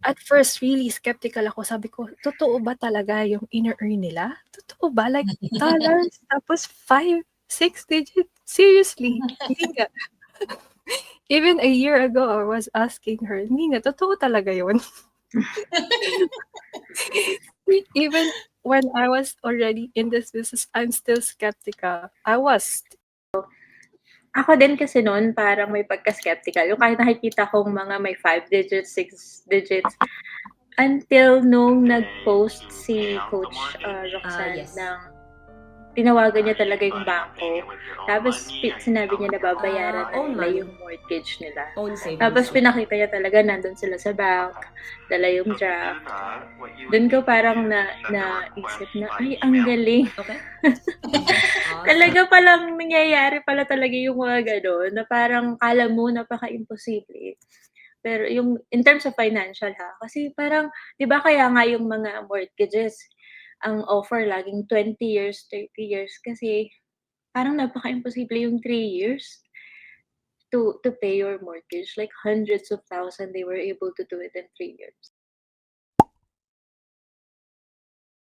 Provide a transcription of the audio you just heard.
At first really skeptical ako sabi ko, "Totoo ba talaga yung ine-earn nila? Totoo ba like dollars tapos 5, 6 digit? Seriously?" Hindi nga. Even a year ago I was asking her, "Hindi nga, totoo talaga yun?" Even when I was already in this business, I'm still skeptical. I was. Ako din kasi nun parang may pagka-skeptical, yung kahit nakikita kong mga may 5 digits, 6 digits, until nung nag-post si Coach, Roxanne Yes. ng tinawagan niya talaga yung bangko, tapos sinabi niya na babayaran na Own nila money. yung mortgage nila. Own savings, Tapos yeah. pinakita niya talaga nandun sila sa bank, dala yung draft. Dun ko parang naisip na, "Ay ang galing." Okay. Awesome. Talaga palang nangyayari pala talaga yung mga gano'n na parang akala mo napaka-imposible. Pero yung in terms of financial kasi parang 'di ba kaya nga yung mga mortgages, ang offer laging 20 years, 30 years kasi parang napaka-imposible yung 3 years to pay your mortgage, like hundreds of thousand they were able to do it in 3 years.